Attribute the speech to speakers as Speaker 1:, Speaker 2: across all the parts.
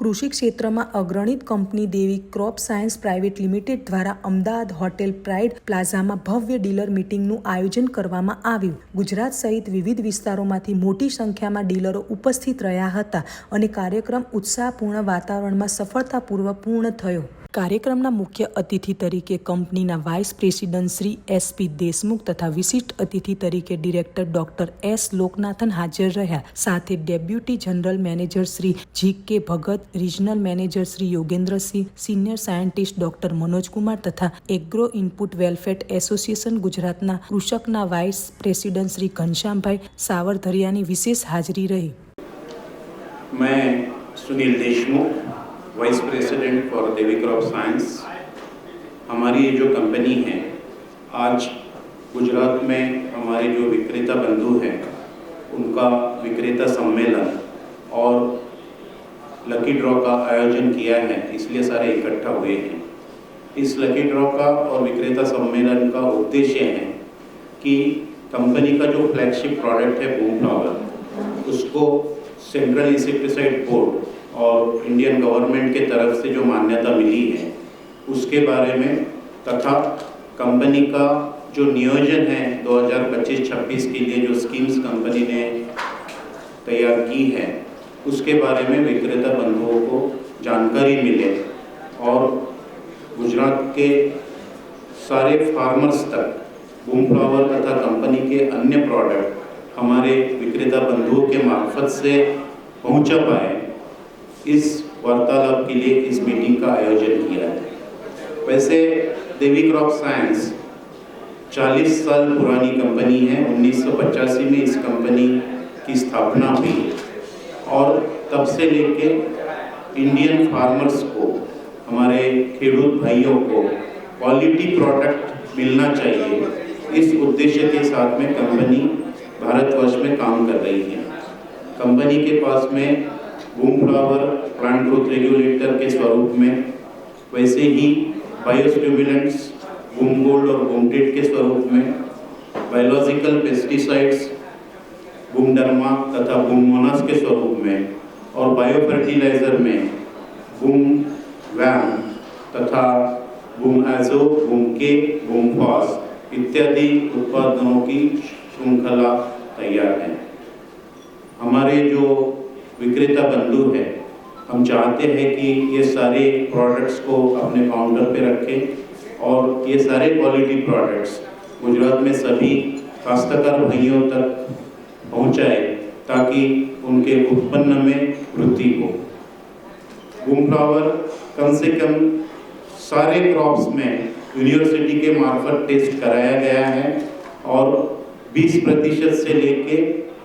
Speaker 1: કૃષિ ક્ષેત્રમાં અગ્રણીત કંપની દેવી crop science private limited દ્વારા અમદાવાદ હોટેલ પ્રાઇડ પ્લાઝામાં ભવ્ય ડીલર મીટિંગનું આયોજન કરવામાં આવ્યું. ગુજરાત સહિત વિવિધ વિસ્તારોમાંથી મોટી સંખ્યામાં ડીલરો ઉપસ્થિત રહ્યા હતા અને કાર્યક્રમ ઉત્સાહપૂર્ણ વાતાવરણમાં સફળતાપૂર્વક પૂર્ણ થયો. કાર્યક્રમના મુખ્ય અતિથિ તરીકે કંપનીના vice president Shri SP Deshmukh તથા વિશિષ્ટ અતિથિ તરીકે ડિરેક્ટર ડોક્ટર S લોકનાથન હાજર રહ્યા. સાથે deputy general manager Shri GK Bhagat, regional manager Shri Yogendrasinh, senior scientist doctor Manojkumar તથા એગ્રો ઇનપુટ વેલફેર એસોસિએશન ગુજરાતના કૃષકના વાઇસ પ્રેસિડેન્ટ શ્રી ઘનશ્યામભાઈ સાવરધરિયાની વિશેષ હાજરી રહી.
Speaker 2: मैं Sunil Deshmukh, vice president for Devi crop science. हमारी ये जो कंपनी है, आज गुजरात में हमारे जो विक्रेता बंधु हैं उनका विक्रेता सम्मेलन और लकी ड्रॉ का आयोजन किया है, इसलिए सारे इकट्ठा हुए हैं. इस लकी ड्रॉ का और विक्रेता सम्मेलन का उद्देश्य है कि कंपनी का जो फ्लैगशिप प्रोडक्ट है बूम फ्लावर, उसको सेंट्रल इंसेक्टिसाइड बोर्ड और इंडियन गवर्नमेंट के तरफ से जो मान्यता मिली है उसके बारे में तथा कंपनी का जो नियोजन है 2025-26 के लिए जो स्कीम्स कंपनी ने तैयार की है उसके बारे में विक्रेता बंधुओं को जानकारी मिले और गुजरात के सारे फार्मर्स तक बूम फ्लावर तथा कंपनी के अन्य प्रोडक्ट हमारे विक्रेता बंधुओं के मार्फत से पहुंचा पाए, इस वार्तालाप के लिए इस मीटिंग का आयोजन किया है. वैसे देवी क्रॉप साइंस 40 साल पुरानी कंपनी है. 1985 में इस कंपनी की स्थापना हुई और तब से लेके इंडियन फार्मर्स को, हमारे खेडूत भाइयों को क्वालिटी प्रोडक्ट मिलना चाहिए, इस उद्देश्य के साथ में कंपनी भारतवर्ष में काम कर रही है. कंपनी के पास में boom flower plant growth regulator के स्वरूप में, वैसे ही बायोस्टिमुलेंट्स बूम गोल्ड और बूम ट्रीट के स्वरूप में, बायोलॉजिकल पेस्टिसाइड्स बूम डर्मा तथा बूम मोनास के स्वरूप में और बायो फर्टिलाइजर में बूम वैम तथा बूम एजो, बूम के, बूम फॉस इत्यादि उत्पादनों की श्रृंखला तैयार है. हमारे जो विक्रेता बंधु हैं, हम चाहते हैं कि ये सारे प्रोडक्ट्स को अपने काउंटर पे रखें और ये सारे क्वालिटी प्रोडक्ट्स गुजरात में सभी काश्तकार भाइयों तक पहुंचाए ताकि उनके उत्पन्न में वृद्धि हो. बूम फ्लावर कम से कम सारे क्रॉप्स में यूनिवर्सिटी के मार्फत टेस्ट कराया गया है और 20% से लेके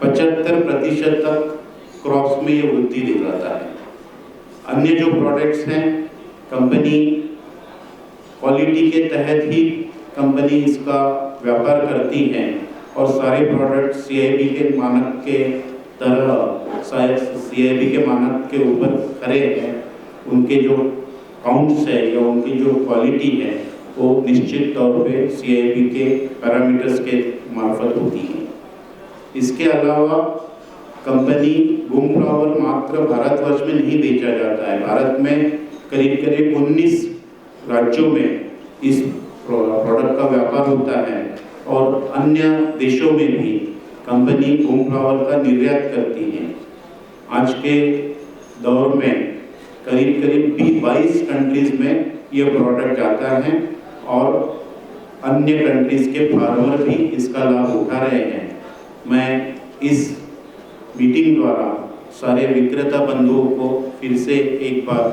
Speaker 2: 75% तक क्रॉप्स में ये वृद्धि दिखाता है. अन्य जो प्रोडक्ट्स हैं, कंपनी क्वालिटी के तहत ही कंपनी इसका व्यापार करती है और सारे प्रोडक्ट CIB के मानक के तरह CIB के मानक के ऊपर खरे हैं. उनके जो काउंट्स है या उनकी जो क्वालिटी है वो निश्चित तौर पे CIB के पैरामीटर्स के मार्फत होती है. इसके अलावा कंपनी बूम फ्लावर मात्र भारतवर्ष में नहीं बेचा जाता है. भारत में करीब 19 राज्यों में इस प्रोडक्ट का व्यापार होता है और अन्य देशों में भी कंपनी बूम फ्लावर का निर्यात करती है. आज के दौर में करीब 22 कंट्रीज में ये प्रोडक्ट जाता है और अन्य कंट्रीज के फार्मर भी इसका लाभ उठा रहे हैं. मैं इस मीटिंग द्वारा सारे विक्रेता बंधुओं को फिर से एक बार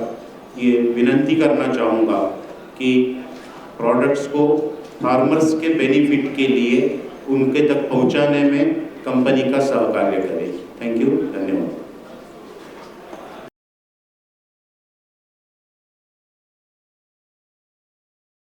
Speaker 2: ये विनती करना चाहूँगा कि प्रोडक्ट्स को फार्मर्स के बेनिफिट के लिए उनके तक पहुँचाने में कंपनी का सहकार्य करें. थैंक यू, धन्यवाद.